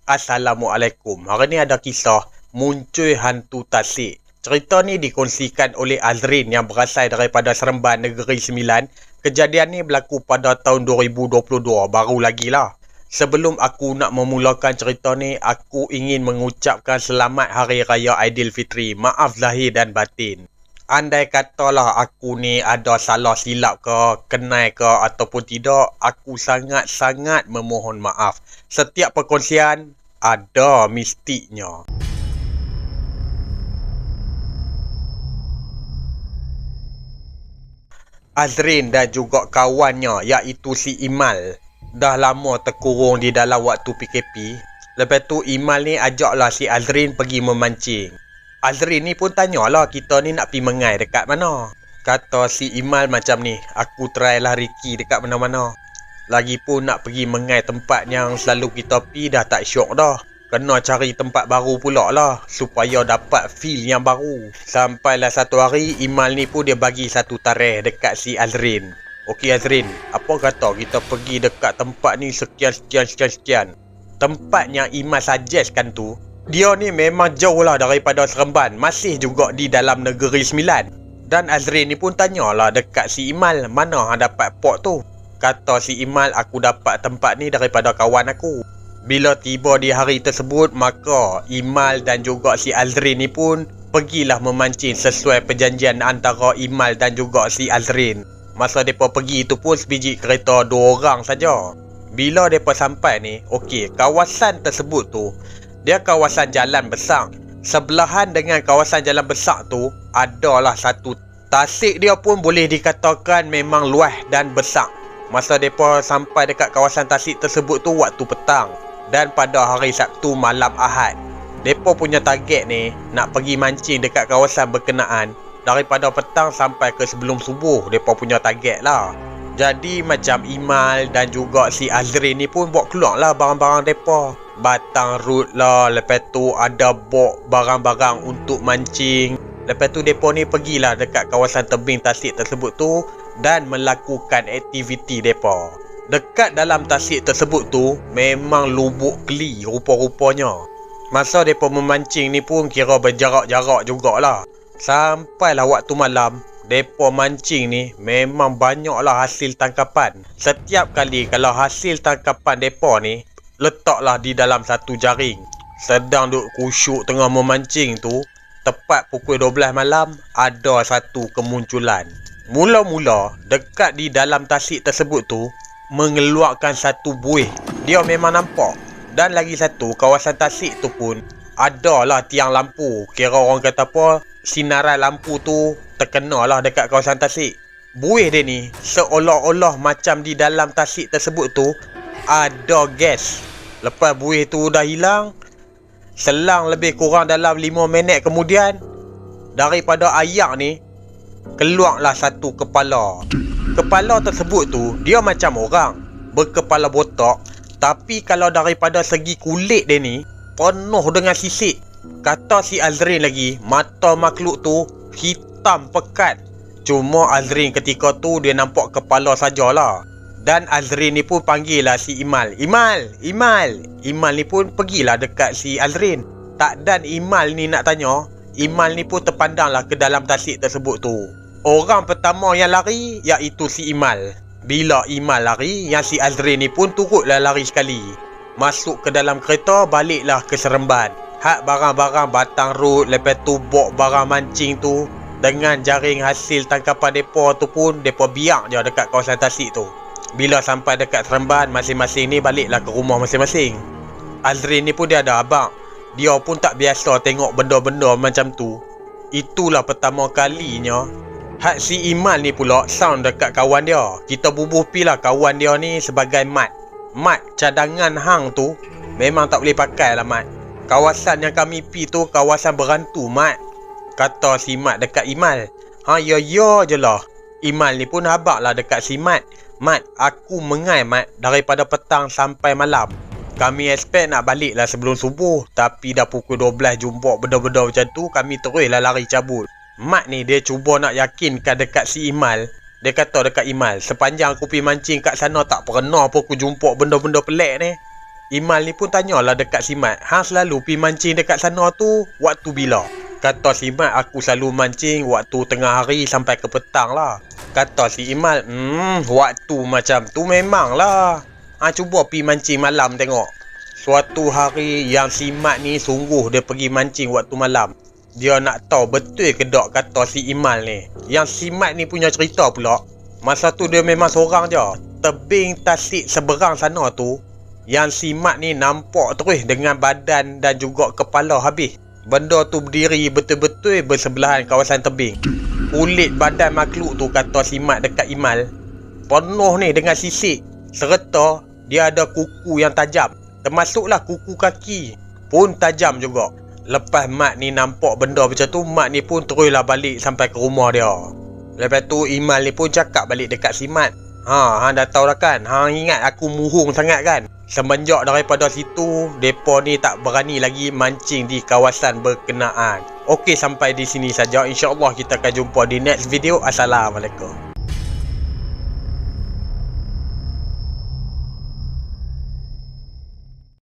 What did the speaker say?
Assalamualaikum. Hari ni ada kisah muncul hantu tasik. Cerita ni dikongsikan oleh Azrin yang berasal daripada Seremban Negeri Sembilan. Kejadian ni berlaku pada tahun 2022, baru lagi lah. Sebelum aku nak memulakan cerita ni, aku ingin mengucapkan selamat Hari Raya Aidilfitri. Maaf zahir dan batin. Andai katalah aku ni ada salah silap ke, kenal ke ataupun tidak, aku sangat-sangat memohon maaf. Setiap perkongsian ada mistiknya. Azrin dan juga kawannya iaitu si Imal dah lama terkurung di dalam waktu PKP. Lepas tu Imal ni ajaklah si Azrin pergi memancing. Azrin ni pun tanyalah kita ni nak pergi mengai dekat mana. Kata si Imal macam ni, aku try lah Ricky dekat mana-mana. Lagipun nak pergi mengai tempat yang selalu kita pergi dah tak syok dah. Kena cari tempat baru pula lah supaya dapat feel yang baru. Sampailah satu hari Imal ni pun dia bagi satu tarikh dekat si Azrin. Okey Azrin, apa kata kita pergi dekat tempat ni sekian. Tempat yang Imal suggestkan tu, dia ni memang jauh lah daripada Seremban. Masih juga di dalam Negeri Sembilan. Dan Azrin ni pun tanyalah dekat si Imal, mana hang dapat pot tu? Kata si Imal, aku dapat tempat ni daripada kawan aku. Bila tiba di hari tersebut, maka Imal dan juga si Azrin ni pun pergilah memancing sesuai perjanjian antara Imal dan juga si Azrin. Masa mereka pergi tu pun sebiji kereta 2 orang saja. Bila mereka sampai ni, okey, kawasan tersebut tu dia kawasan jalan besar. Sebelahan dengan kawasan jalan besar tu adalah satu tasik, dia pun boleh dikatakan memang luas dan besar. Masa mereka sampai dekat kawasan tasik tersebut tu waktu petang. Dan pada hari Sabtu malam Ahad, mereka punya target ni nak pergi mancing dekat kawasan berkenaan daripada petang sampai ke sebelum subuh. Mereka punya target lah. Jadi macam Imal dan juga si Azrin ni pun bawa keluar lah barang-barang mereka. Batang rut lah, lepas tu ada bok barang-barang untuk mancing. Lepas tu mereka ni pergilah dekat kawasan tebing tasik tersebut tu dan melakukan aktiviti mereka. Dekat dalam tasik tersebut tu memang lubuk keli rupa-rupanya. Masa mereka memancing ni pun kira berjarak-jarak jugalah. Sampailah waktu malam, mereka mancing ni memang banyaklah hasil tangkapan. Setiap kali kalau hasil tangkapan mereka ni letaklah di dalam satu jaring, sedang duk kusyuk tengah memancing tu, tepat pukul 12 malam ada satu kemunculan. Mula-mula dekat di dalam tasik tersebut tu mengeluarkan satu buih. Dia memang nampak. Dan lagi satu, kawasan tasik tu pun adalah tiang lampu. Kira orang kata apa, sinaran lampu tu terkenalah dekat kawasan tasik. Buih dia ni seolah-olah macam di dalam tasik tersebut tu ada gas. Lepas buih tu dah hilang, selang lebih kurang dalam 5 minit kemudian, daripada ayak ni keluarlah satu kepala. Kepala tersebut tu dia macam orang, berkepala botak. Tapi kalau daripada segi kulit dia ni penuh dengan sisik. Kata si Azrin lagi, mata makhluk tu hitam pekat. Cuma Azrin ketika tu dia nampak kepala sajalah. Dan Azrin ni pun panggil lah si Imal. Imal ni pun pergilah dekat si Azrin. Tak dan Imal ni nak tanya, Imal ni pun terpandanglah ke dalam tasik tersebut tu. Orang pertama yang lari iaitu si Imal. Bila Imal lari, yang si Azrin ni pun turutlah lari sekali. Masuk ke dalam kereta, baliklah ke Seremban. Hak barang-barang batang rut, lepas tu bok barang mancing tu dengan jaring hasil tangkapan depa tu pun depa biak je dekat kawasan tasik tu. Bila sampai dekat Seremban, masing-masing ni baliklah ke rumah masing-masing. Azrin ni pun dia ada abang. Dia pun tak biasa tengok benda-benda macam tu. Itulah pertama kalinya. Hak si Imal ni pula sound dekat kawan dia. Kita bubuh pilah kawan dia ni sebagai mat. Mat cadangan hang tu memang tak boleh pakai lah mat. Kawasan yang kami pi tu kawasan berantu mat. Kata si Mat dekat Imal. Ya je lah. Imal ni pun habak lah dekat si Mat. Mat, aku mengai Mat daripada petang sampai malam. Kami expect nak balik lah sebelum subuh. Tapi dah pukul 12 jumpa benda-benda macam tu, kami teruslah lari cabut. Mat ni dia cuba nak yakinkan dekat si Imal. Dia kata dekat Imal, sepanjang aku pergi mancing kat sana tak pernah pun aku jumpa benda-benda pelik ni. Imal ni pun tanyalah dekat si Mat, hang selalu pi mancing dekat sana tu waktu bila? Kata si Mat, aku selalu mancing waktu tengah hari sampai ke petang lah. Kata si Imal, waktu macam tu memang lah. Cuba pi mancing malam tengok. Suatu hari yang si Mat ni sungguh dia pergi mancing waktu malam. Dia nak tahu betul ke tak kata si Imal ni. Yang si Mat ni punya cerita pula, masa tu dia memang seorang je. Tebing tasik seberang sana tu, yang si Mat ni nampak terus dengan badan dan juga kepala habis. Benda tu berdiri betul-betul bersebelahan kawasan tebing. Kulit badan makhluk tu, kata si Mat dekat Imal, penuh ni dengan sisik. Serta dia ada kuku yang tajam. Termasuklah kuku kaki pun tajam juga. Lepas Mat ni nampak benda macam tu, Mat ni pun teruslah balik sampai ke rumah dia. Lepas tu Imal ni pun cakap balik dekat si Mat, hang dah tahu dah kan, hang ingat aku muhung sangat kan? Semenjak daripada situ, depa ni tak berani lagi mancing di kawasan berkenaan. Okey, sampai di sini saja. InsyaAllah kita akan jumpa di next video. Assalamualaikum.